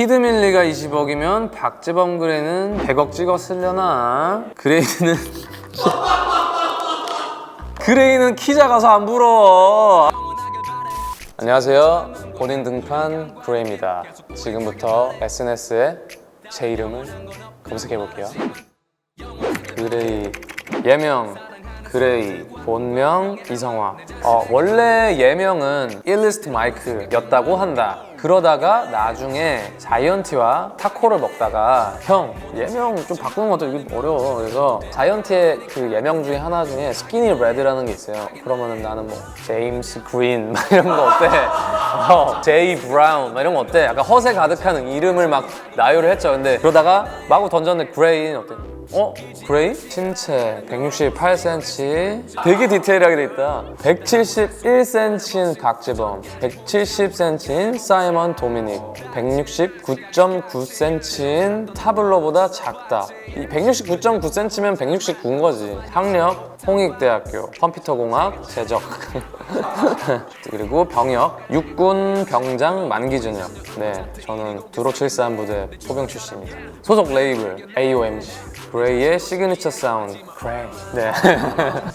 키드밀리가 20억이면 박재범 그레이는 100억 찍었으려나? 그레이는 키 작아서 안 부러워. 안녕하세요, 본인 등판 그레이입니다. 지금부터 SNS에 제 이름을 검색해 볼게요. 그레이, 예명 그레이, 본명 이성화. 원래 예명은 일리스트 마이크였다고 한다. 그러다가 나중에 자이언티와 타코를 먹다가 형, 예명 좀 바꾸는 것도 이게 어려워. 그래서 자이언티의 그 예명 중에 하나 중에 스키니 레드라는 게 있어요. 그러면은 나는 뭐 제임스 그린 막 이런 거 어때? 제이 브라운 막 이런 거 어때? 약간 허세 가득한 이름을 막 나열을 했죠. 근데 그러다가 마구 던졌는데 그레이는 어때? 그레이? 신체 168cm, 되게 디테일하게 돼 있다. 171cm인 박재범, 170cm인 사이먼 도미닉, 169.9cm인 타블로보다 작다. 이 169.9cm면 169인 거지. 학력 홍익대학교 컴퓨터공학 재적. 그리고 병역 육군 병장 만기준역. 네, 저는 두로743 부대 포병 출신입니다. 소속 레이블 AOMG. 그레이의 시그니처 사운드 그레이. 네.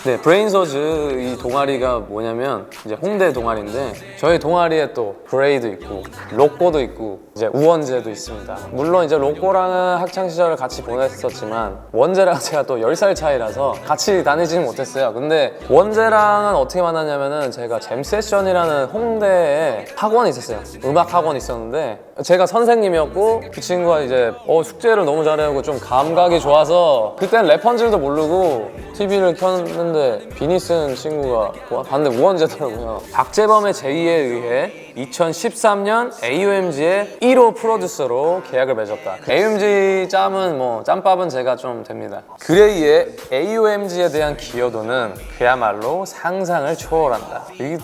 네, 브레인소즈 이 동아리가 뭐냐면 이제 홍대 동아리인데 저희 동아리에 또 그레이도 있고 로꼬도 있고 이제 우원재도 있습니다. 물론 이제 로꼬랑은 학창 시절을 같이 보냈었지만 원재랑 제가 또 10살 차이라서 같이 다니지는 못했어요. 근데 원재랑은 어떻게 만났냐면은 제가 잼세션이라는 홍대에 학원이 있었어요. 음악 학원이 있었는데 제가 선생님이었고 그 친구가 이제 숙제를 너무 잘해오고 좀 감각이 좋아서 그땐 래퍼인 줄도 모르고 TV를 켰는데 비니 쓴 친구가 봤는데 우원재더라고요. 박재범의 제의에 의해 2013년 AOMG의 1호 프로듀서로 계약을 맺었다. AOMG 짬은 짬밥은 제가 좀 됩니다. 그레이의 AOMG에 대한 기여도는 그야말로 상상을 초월한다. 이게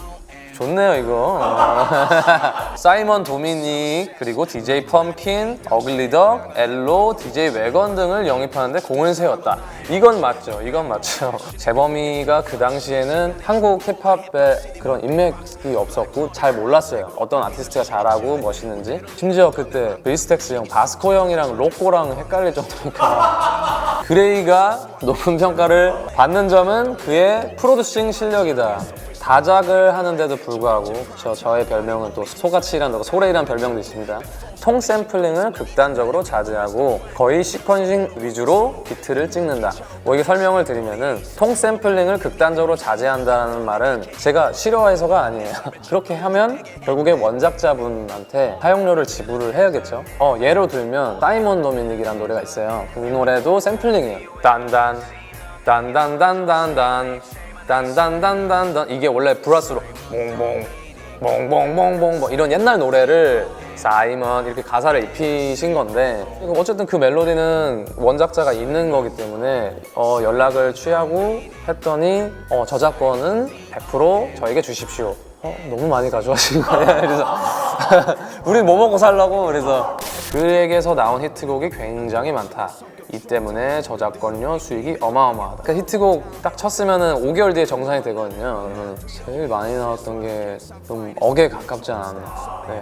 좋네요, 이거. 사이먼 도미닉, 그리고 DJ 펌킨, 어글리덕, 엘로, DJ 웨건 등을 영입하는데 공을 세웠다. 이건 맞죠, 이건 맞죠. 재범이가 그 당시에는 한국 힙합에 그런 인맥이 없었고 잘 몰랐어요. 어떤 아티스트가 잘하고 멋있는지. 심지어 그때 브리스텍스 형, 바스코 형이랑 로꼬랑 헷갈릴 정도니까. 그레이가 높은 평가를 받는 점은 그의 프로듀싱 실력이다. 다작을 하는데도 불구하고 저의 별명은 또 소같이란 소레이란 별명도 있습니다. 통 샘플링을 극단적으로 자제하고 거의 시퀀싱 위주로 비트를 찍는다. 이게 설명을 드리면은 통 샘플링을 극단적으로 자제한다는 말은 제가 싫어해서가 아니에요. 그렇게 하면 결국에 원작자분한테 사용료를 지불을 해야겠죠. 예로 들면 사이먼 도미닉이라는 노래가 있어요. 이 노래도 샘플링이에요. 딴딴 딴딴딴딴딴 딴딴딴딴딴. 이게 원래 브라스로 몽봉 몽봉봉봉봉 이런 옛날 노래를 사이먼 이렇게 가사를 입히신 건데 어쨌든 그 멜로디는 원작자가 있는 거기 때문에 연락을 취하고 했더니 저작권은 100% 저에게 주십시오. 너무 많이 가져가시는 거예요. 그래서 우린 뭐 먹고 살라고. 그래서 그에게서 나온 히트곡이 굉장히 많다. 이 때문에 저작권료 수익이 어마어마하다. 그러니까 히트곡 딱 쳤으면 5개월 뒤에 정산이 되거든요. 그러면 제일 많이 나왔던 게 좀 억에 가깝지 않았나. 네.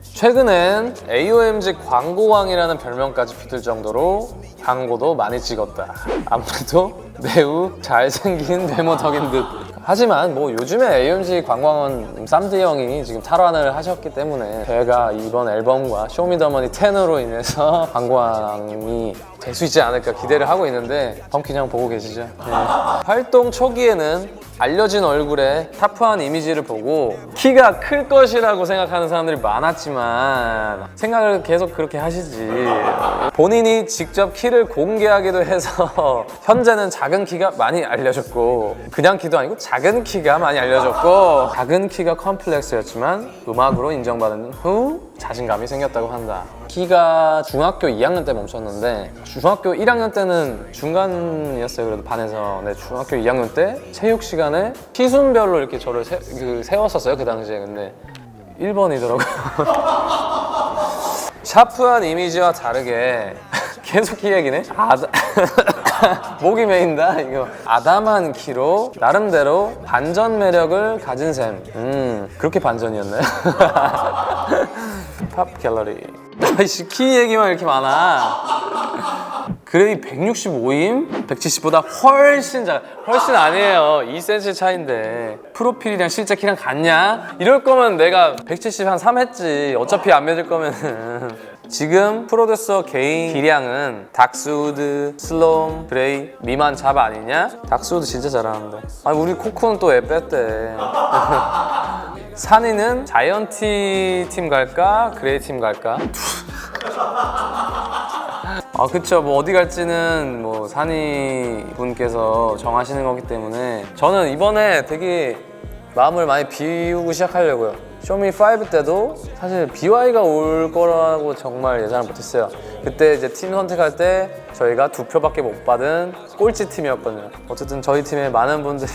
최근엔 AOMG 광고왕이라는 별명까지 붙을 정도로 광고도 많이 찍었다. 아무래도 매우 잘생긴 외모덕인 듯. 하지만 요즘에 AOMG 광고왕은 쌈디 형이 지금 탈환을 하셨기 때문에 제가 이번 앨범과 쇼미더머니 10으로 인해서 광고왕이 될 수 있지 않을까 기대를 하고 있는데 펌킨 형 보고 계시죠? 네. 활동 초기에는 알려진 얼굴에 타프한 이미지를 보고 키가 클 것이라고 생각하는 사람들이 많았지만 생각을 계속 그렇게 하시지. 본인이 직접 키를 공개하기도 해서 현재는 작은 키가 많이 알려졌고 그냥 키도 아니고 작은 키가 많이 알려졌고 작은 키가 컴플렉스였지만 음악으로 인정받은 후 자신감이 생겼다고 한다. 키가 중학교 2학년 때 멈췄는데 중학교 1학년 때는 중간이었어요. 그래도 반에서. 네, 중학교 2학년 때 체육 시간에 키순별로 이렇게 저를 세웠었어요. 그 당시에. 근데 1번이더라고요. 샤프한 이미지와 다르게 계속 키 얘기네? 목이 메인다 이거. 아담한 키로 나름대로 반전 매력을 가진 셈. 그렇게 반전이었나요? 팝 갤러리. 아이씨 키 얘기만 이렇게 많아. 그레이 165임? 170보다 훨씬 아니에요. 2cm 차인데 프로필이랑 실제 키랑 같냐? 이럴 거면 내가 170 한 3 했지. 어차피 안 믿을 거면은. 지금 프로듀서 개인 기량은 닥스우드, 슬롬, 그레이 미만 잡 아니냐? 닥스우드 진짜 잘하는데. 아니 우리 코코는 또 애 뺐대. 산이는 자이언티 팀 갈까? 그레이 팀 갈까? 아 그쵸, 뭐 어디 갈지는 뭐 산이 분께서 정하시는 거기 때문에 저는 이번에 되게 마음을 많이 비우고 시작하려고요. 쇼미5 때도 사실 BY가 올 거라고 정말 예상을 못했어요. 그때 이제 팀 선택할 때 저희가 2표밖에 못 받은 꼴찌 팀이었거든요. 어쨌든 저희 팀에 많은 분들이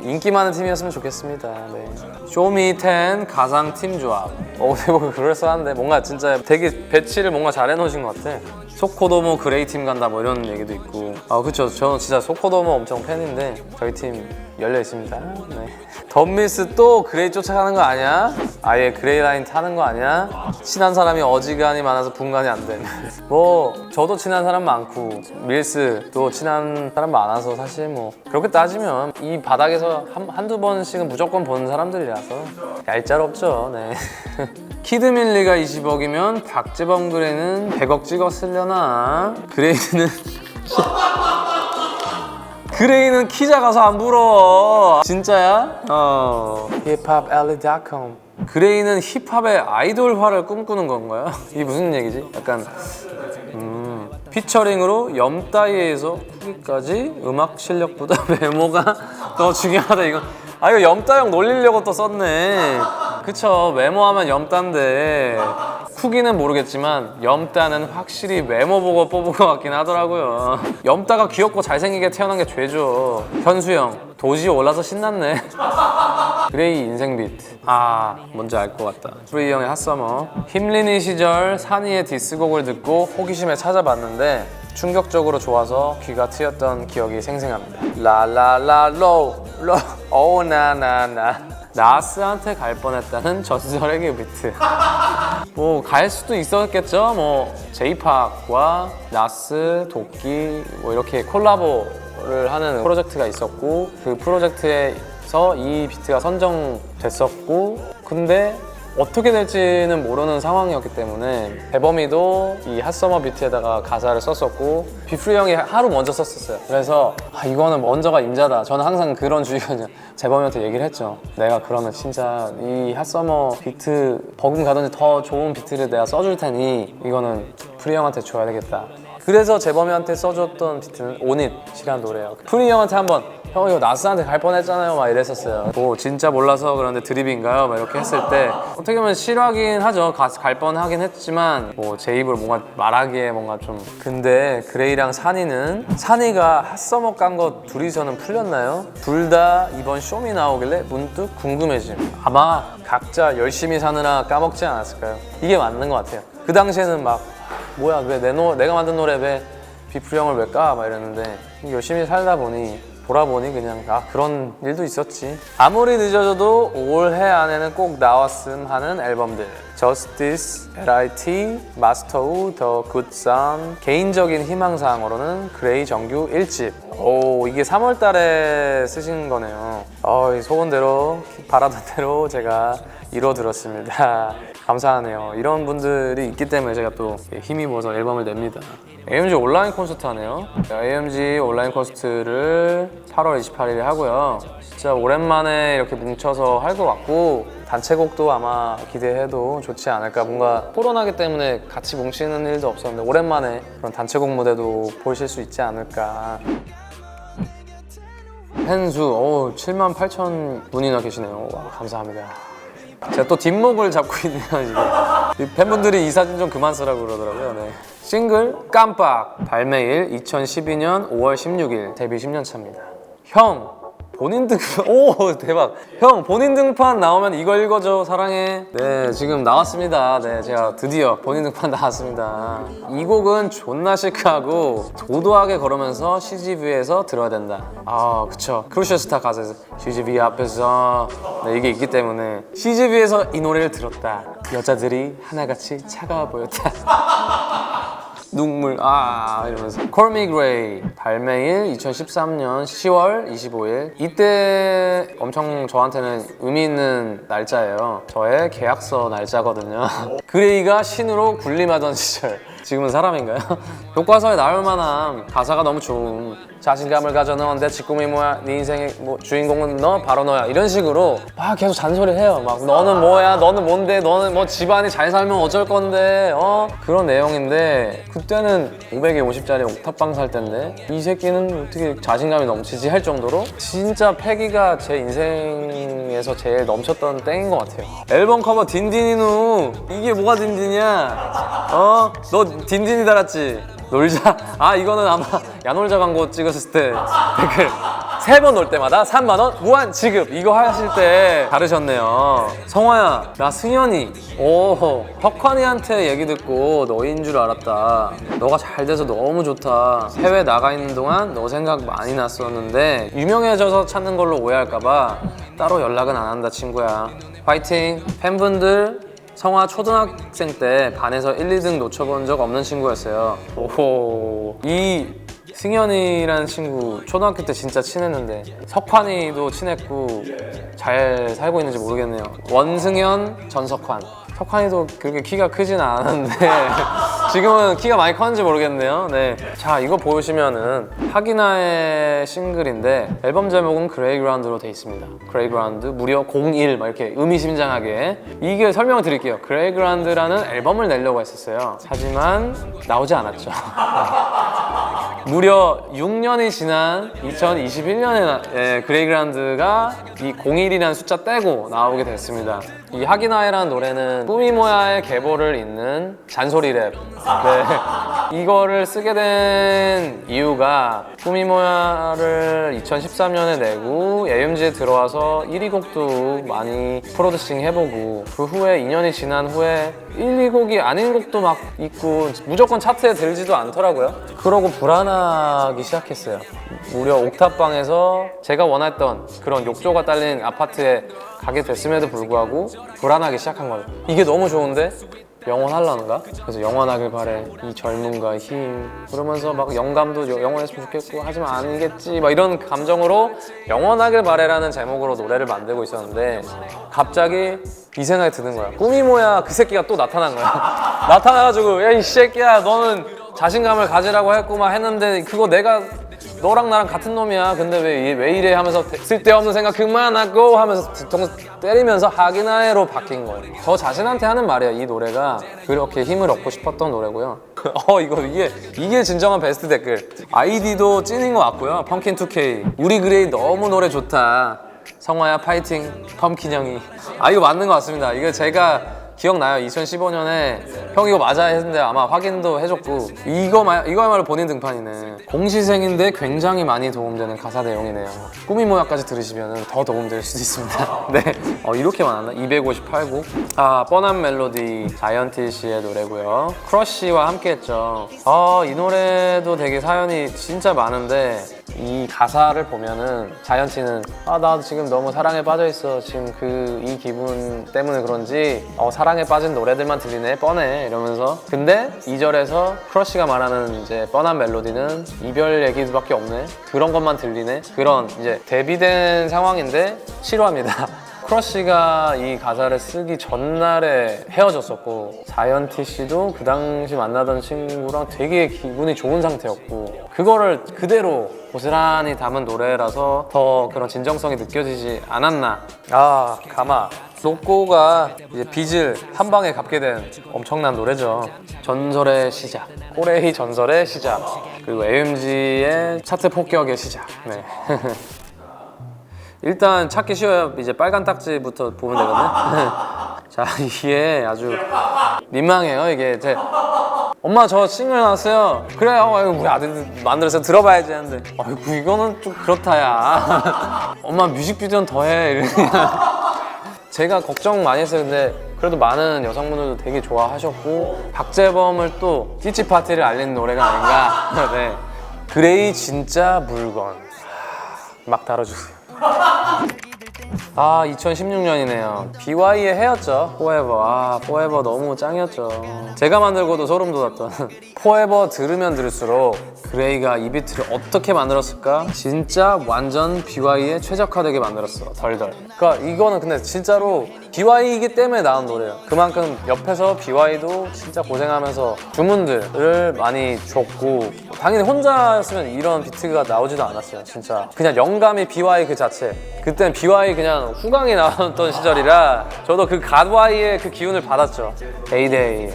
인기 많은 팀이었으면 좋겠습니다. 네. 쇼미10 가상 팀 조합. 되게 그럴싸한데 뭔가 진짜 되게 배치를 뭔가 잘 해놓으신 것 같아. 소코도모 그레이 팀 간다 뭐 이런 얘기도 있고. 아 그쵸, 저는 진짜 소코도모 엄청 팬인데 저희 팀 열려 있습니다. 네. 덤미스 또 그레이 쫓아가는 거 아니야? 아예 그레이 라인 타는 거 아니야? 친한 사람이 어지간히 많아서 분간이 안 돼. 뭐 저도 친한 사람 많고 밀스도 친한 사람 많아서 사실 뭐 그렇게 따지면 이 바닥에서 한두 번씩은 무조건 보는 사람들이라서 얄짤없죠. 네. 키드밀리가 20억이면 박재범 그레이는 100억 찍었으려나? 그레이는 키 작아서 안 부러워. 진짜야? 힙합alley.com. 그레이는 힙합의 아이돌화를 꿈꾸는 건가요? 이게 무슨 얘기지? 약간 피처링으로 염따이에서 후기까지 음악 실력보다 외모가 더 중요하다. 이거 이거 염따 형 놀리려고 또 썼네. 그쵸, 외모하면 염따인데 후기는 모르겠지만 염따는 확실히 외모 보고 뽑은 것 같긴 하더라고요. 염따가 귀엽고 잘생기게 태어난 게 죄죠. 현수형 도지 올라서 신났네. 그레이 인생 비트. 뭔지 알 것 같다. 프리 형의 핫서머. 힘리니 시절 산이의 디스곡을 듣고 호기심에 찾아봤는데 충격적으로 좋아서 귀가 트였던 기억이 생생합니다. 라라라로 오나나나. 나스한테 갈 뻔했다는 전설의 그 비트. 뭐 갈 수도 있었겠죠. 뭐 제이팍과 나스, 도끼 뭐 이렇게 콜라보를 하는 프로젝트가 있었고 그 프로젝트에서 이 비트가 선정됐었고 근데 어떻게 될지는 모르는 상황이었기 때문에 대범이도 이 핫서머 비트에다가 가사를 썼었고 비프리 형이 하루 먼저 썼었어요. 그래서 이거는 먼저가 임자다. 저는 항상 그런 주의거든요. 재범이한테 얘기를 했죠. 내가 그러면 진짜 이 핫서머 비트 버금가든지 더 좋은 비트를 내가 써줄 테니 이거는 프리 형한테 줘야 되겠다. 그래서 재범이한테 써줬던 비트는 온잇이라는 노래예요. 프리 형한테 한번 형 이거 나스한테 갈 뻔했잖아요 막 이랬었어요. 뭐 진짜 몰라서 그런데 드립인가요? 막 이렇게 했을 때 어떻게 보면 싫어하긴 하죠. 갈 뻔하긴 했지만 뭐 제 입으로 뭔가 말하기에 뭔가 좀. 근데 그레이랑 산이가 핫서머 깐 거 둘이서는 풀렸나요? 둘 다 이번 쇼미 나오길래 문득 궁금해짐. 아마 각자 열심히 사느라 까먹지 않았을까요? 이게 맞는 것 같아요. 그 당시에는 막 뭐야 왜 내가 만든 노래 왜 비프리 형을 왜 까? 막 이랬는데 열심히 살다 보니 돌아보니 그냥 그런 일도 있었지. 아무리 늦어져도 올해 안에는 꼭 나왔음 하는 앨범들 Justice, L.I.T, Master Wu, The Good Son. 개인적인 희망사항으로는 그레이 정규 1집. 이게 3월 달에 쓰신 거네요. 소원대로 바라던 대로 제가 이뤄들었습니다. 감사하네요. 이런 분들이 있기 때문에 제가 또 힘입어서 앨범을 냅니다. AMG 온라인 콘서트 하네요. AMG 온라인 콘서트를 8월 28일에 하고요. 진짜 오랜만에 이렇게 뭉쳐서 할 것 같고 단체곡도 아마 기대해도 좋지 않을까. 뭔가 코로나기 때문에 같이 뭉치는 일도 없었는데 오랜만에 그런 단체곡 무대도 보실 수 있지 않을까. 팬수 78,000분이나 계시네요. 와, 감사합니다. 제가 또 뒷목을 잡고 있네요 지금. 팬분들이 이 사진 좀 그만 쓰라고 그러더라고요. 네. 싱글 깜빡 발매일 2012년 5월 16일 데뷔 10년 차입니다. 형 본인 등판 오 대박 형 본인 등판 나오면 이거 읽어줘 사랑해 네 지금 나왔습니다 네 제가 드디어 본인 등판 나왔습니다 이 곡은 존나 시크하고 도도하게 걸으면서 CGV에서 들어야 된다 아 그쵸 크루셜 스타 가사에서 CGV 앞에서 네 이게 있기 때문에 CGV에서 이 노래를 들었다 여자들이 하나같이 차가워 보였다 눈물 이러면서 Call Me Gray 발매일 2013년 10월 25일 이때 엄청 저한테는 의미 있는 날짜예요 저의 계약서 날짜거든요 그레이가 신으로 군림하던 시절 지금은 사람인가요? 교과서에 나올 만한 가사가 너무 좋은 자신감을 가져 넌 내 직공이 뭐야 네 인생의 주인공은 너 바로 너야 이런 식으로 막 계속 잔소리를 해요 막 너는 뭐야 너는 뭔데 너는 뭐 집안이 잘 살면 어쩔 건데 그런 내용인데 그때는 500에 50짜리 옥탑방 살 때인데 이 새끼는 어떻게 자신감이 넘치지 할 정도로 진짜 패기가 제 인생에서 제일 넘쳤던 때인 것 같아요 앨범 커버 딘딘이누 이게 뭐가 딘딘이야 너 딘딘이 달았지 놀자 이거는 아마 야놀자 광고 찍었을 때 댓글 3번 올 때마다 3만원 무한 지급 이거 하실 때 다르셨네요 성화야 나 승현이 혁환이한테 얘기 듣고 너인 줄 알았다 너가 잘 돼서 너무 좋다 해외 나가 있는 동안 너 생각 많이 났었는데 유명해져서 찾는 걸로 오해할까봐 따로 연락은 안 한다 친구야 파이팅 팬분들 성화 초등학생 때 반에서 1, 2등 놓쳐본 적 없는 친구였어요 이 승현이라는 친구 초등학교 때 진짜 친했는데 석환이도 친했고 잘 살고 있는지 모르겠네요 원승현, 전석환 석환이도 그렇게 키가 크진 않았는데 지금은 키가 많이 컸는지 모르겠네요 네. 자 이거 보시면은 하기나의 싱글인데 앨범 제목은 그레이그라운드로 돼 있습니다 그레이그라운드 무려 01 막 이렇게 의미심장하게 이게 설명을 드릴게요 그레이그라운드라는 앨범을 내려고 했었어요 하지만 나오지 않았죠 무려 6년이 지난 2021년에 그레이그라운드가 이 01이라는 숫자 떼고 나오게 됐습니다 이 하기나이라는 노래는 꾸미모야의 계보를 잇는 잔소리 랩 네. 이거를 쓰게 된 이유가 꾸미모야를 2013년에 내고 AMG에 들어와서 1위 곡도 많이 프로듀싱 해보고 그 후에 2년이 지난 후에 1, 2곡이 아닌 곡도 막 있고 무조건 차트에 들지도 않더라고요 그러고 불안하기 시작했어요 무려 옥탑방에서 제가 원했던 그런 욕조가 딸린 아파트에 가게 됐음에도 불구하고 불안하기 시작한 거예요 이게 너무 좋은데 영원하려는가? 그래서 영원하길 바래 이 젊음과 힘 그러면서 막 영감도 영원했으면 좋겠고 하지만 아니겠지 막 이런 감정으로 영원하길 바래라는 제목으로 노래를 만들고 있었는데 갑자기 이 생각이 드는 거야 꾸미모야 그 새끼가 또 나타난 거야 나타나가지고 야 이 새끼야 너는 자신감을 가지라고 했구만 했는데 그거 내가 너랑 나랑 같은 놈이야 근데 왜 이래 하면서 쓸데없는 생각 그만하고 하면서 뒤통수 때리면서 하기나해로 바뀐 거예요 저 자신한테 하는 말이야 이 노래가 그렇게 힘을 얻고 싶었던 노래고요 이게 진정한 베스트 댓글 아이디도 찐인 것 같고요 펌킨2K 우리 그레이 너무 노래 좋다 성화야 파이팅 펌킨 형이 이거 맞는 것 같습니다 이거 제가 기억나요 2015년에 형 이거 맞아 했는데 아마 확인도 해줬고 이거야말로 본인 등판이네 공시생인데 굉장히 많이 도움되는 가사 내용이네요 꾸미모야까지 들으시면 더 도움될 수도 있습니다 네 이렇게 많았나? 258곡 뻔한 멜로디 자이언티 씨의 노래고요 크러쉬와 함께 했죠 이 노래도 되게 사연이 진짜 많은데 이 가사를 보면은 자이언티는 나 지금 너무 사랑에 빠져있어 지금 이 기분 때문에 그런지 사랑에 빠진 노래들만 들리네 뻔해 이러면서 근데 2절에서 크러쉬가 말하는 이제 뻔한 멜로디는 이별 얘기밖에 없네 그런 것만 들리네 그런 이제 대비된 상황인데 싫어합니다 크러쉬가 이 가사를 쓰기 전날에 헤어졌었고 자이언티 씨도 그 당시 만나던 친구랑 되게 기분이 좋은 상태였고 그거를 그대로 고스란히 담은 노래라서 더 그런 진정성이 느껴지지 않았나 가마 로꼬가 이제 빚을 한 방에 갚게 된 엄청난 노래죠 전설의 시작 코레이 전설의 시작 그리고 AMG의 차트 폭격의 시작 네. 일단 찾기 쉬워요 이제 빨간 딱지부터 보면 되거든요 자 이게 아주 민망해요 이게 엄마 저 싱글 나왔어요. 그래 우리 아들 만들어서 들어봐야지 하는데 아이고 이거는 좀 그렇다 야. 엄마 뮤직비디오는 더해 이러니 제가 걱정 많이 했어요. 근데 그래도 많은 여성분들도 되게 좋아하셨고 박재범을 또 찌찌파티를 알리는 노래가 아닌가. 네. 그레이 진짜 물건 막 다뤄주세요. 2016년이네요. BY의 해였죠. 포에버. 포에버 너무 짱이었죠. 제가 만들고도 소름 돋았던 포에버 들으면 들을수록 그레이가 이 비트를 어떻게 만들었을까? 진짜 완전 BY에 최적화되게 만들었어. 덜덜. 그러니까 이거는 근데 진짜로 BY이기 때문에 나온 노래예요. 그만큼 옆에서 BY도 진짜 고생하면서 주문들을 많이 줬고 당연히 혼자였으면 이런 비트가 나오지도 않았어요. 진짜 그냥 영감이 BY 그 자체. 그때는 BY 그냥 후광이 나왔던 시절이라 저도 그 갓와이의 그 기운을 받았죠. 데이데이.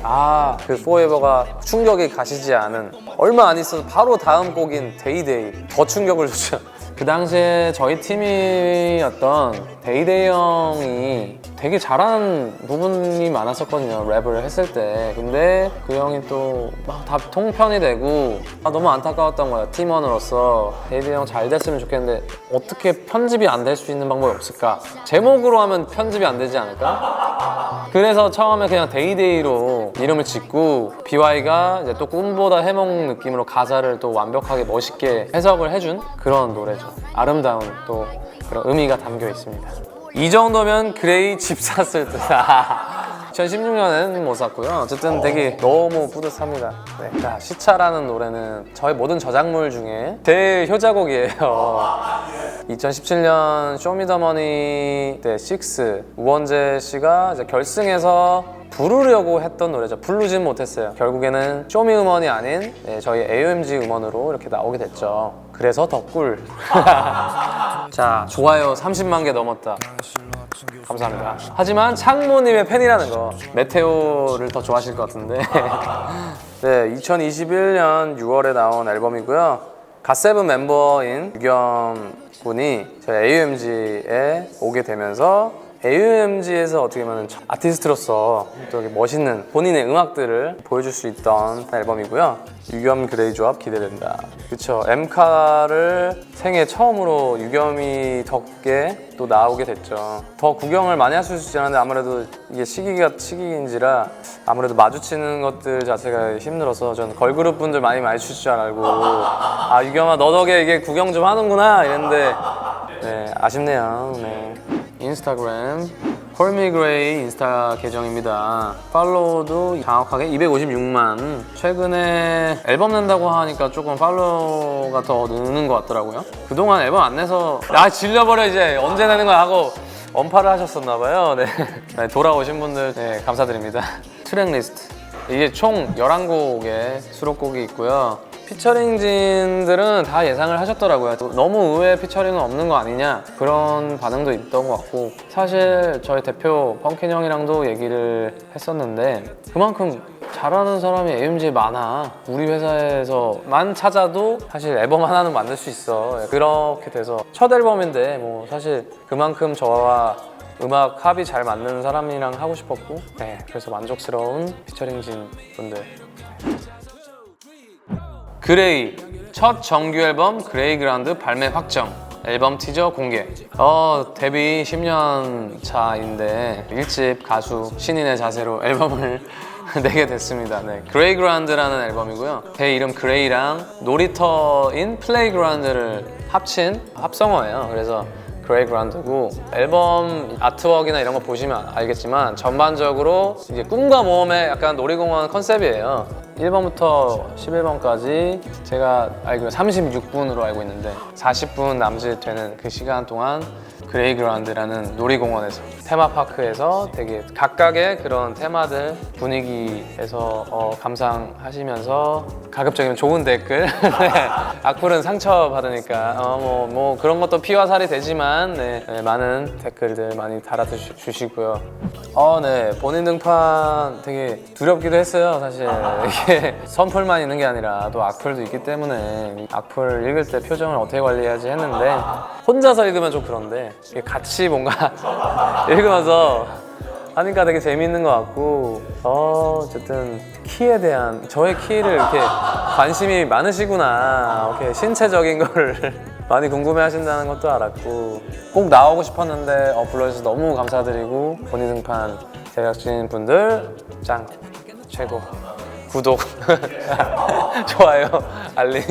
그 포에버가 충격이 가시지 않은 얼마 안 있어서 바로 다음 곡인 데이데이 더 충격을 줬죠. 그 당시에 저희 팀이었던 데이데이 형이 되게 잘하는 부분이 많았었거든요. 랩을 했을 때. 근데 그 형이 또 막 다 통편이 되고 너무 안타까웠던 거예요. 팀원으로서 데이데이 형 잘 됐으면 좋겠는데 어떻게 편집이 안 될 수 있는 방법이 없을까? 제목으로 하면 편집이 안 되지 않을까? 그래서 처음에 그냥 데이데이로 이름을 짓고 BY가 이제 또 꿈보다 해몽 느낌으로 가사를 또 완벽하게 멋있게 해석을 해준 그런 노래죠. 아름다운 또 그런 의미가 담겨 있습니다. 이 정도면 그레이 집 샀을 듯. 2016년에는 못 샀고요. 어쨌든 되게 너무 뿌듯합니다. 네. 자, 시차라는 노래는 저의 모든 저작물 중에 제일 효자곡이에요. 2017년 쇼미더머니 때 6 우원재 씨가 이제 결승에서 부르려고 했던 노래죠. 부르진 못했어요. 결국에는 쇼미 음원이 아닌 저희 AOMG 음원으로 이렇게 나오게 됐죠. 그래서 더 꿀. 자, 좋아요 30만 개 넘었다. 감사합니다. 하지만 창모님의 팬이라는 거 메테오를 더 좋아하실 것 같은데 네, 2021년 6월에 나온 앨범이고요. 갓세븐 멤버인 유겸 군이 저희 AOMG에 오게 되면서 AOMG에서 어떻게 보면 아티스트로서 또 멋있는 본인의 음악들을 보여줄 수 있던 앨범이고요. 유겸 그레이 조합 기대된다. 그쵸, 엠카를 생애 처음으로 유겸이 덕에 또 나오게 됐죠. 더 구경을 많이 할 수 있지 않은데 아무래도 이게 시기가 시기인지라 아무래도 마주치는 것들 자체가 힘들어서 저는 걸그룹 분들 많이 마주칠 줄 알고 유겸아 너 덕에 이게 구경 좀 하는구나 이랬는데 네, 아쉽네요. 네. 인스타그램 콜미그레이 인스타 계정입니다. 팔로우도 정확하게 256만. 최근에 앨범 낸다고 하니까 조금 팔로우가 더 느는 것 같더라고요. 그동안 앨범 안 내서 질려버려 이제 언제 내는 거야 하고 언팔을 하셨었나 봐요. 네. 네, 돌아오신 분들 네, 감사드립니다. 트랙 리스트 이게 총 11곡의 수록곡이 있고요. 피처링진들은 다 예상을 하셨더라고요. 너무 의외의 피처링은 없는 거 아니냐 그런 반응도 있던 것 같고 사실 저희 대표 펑킨 형이랑도 얘기를 했었는데 그만큼 잘하는 사람이 AOMG에 많아. 우리 회사에서만 찾아도 사실 앨범 하나는 만들 수 있어. 그렇게 돼서 첫 앨범인데 뭐 사실 그만큼 저와 음악 합이 잘 맞는 사람이랑 하고 싶었고 네, 그래서 만족스러운 피처링진 분들. 그레이 첫 정규 앨범 그레이 그라운드 발매 확정. 앨범 티저 공개. 데뷔 10년 차인데 일집 가수 신인의 자세로 앨범을 내게 됐습니다. 네, 그레이 그라운드라는 앨범이고요. 제 이름 그레이랑 놀이터인 플레이그라운드를 합친 합성어예요. 그래서 그레이 그라운드고 앨범 아트웍이나 이런 거 보시면 알겠지만 전반적으로 이제 꿈과 모험의 약간 놀이공원 컨셉이에요. 1번부터 11번까지 제가 알기로 36분으로 알고 있는데 40분 남짓 되는 그 시간 동안 그레이 그라운드라는 놀이공원에서 테마파크에서 되게 각각의 그런 테마들 분위기에서 감상하시면서 가급적이면 좋은 댓글 네, 악플은 상처받으니까 뭐 그런 것도 피와 살이 되지만 네, 많은 댓글들 많이 달아주시고요. 네, 본인 등판 되게 두렵기도 했어요. 사실 이게 선플만 있는 게 아니라 또 악플도 있기 때문에 악플 읽을 때 표정을 어떻게 관리해야지 했는데 혼자서 읽으면 좀 그런데 같이 뭔가 읽으면서 하니까 되게 재밌는 것 같고 어쨌든 키에 대한 저의 키를 이렇게 관심이 많으시구나. 이렇게 신체적인 거를 많이 궁금해하신다는 것도 알았고 꼭 나오고 싶었는데 불러주셔서 너무 감사드리고 본인 등판 제작진 분들 짱 최고. 구독 좋아요 알림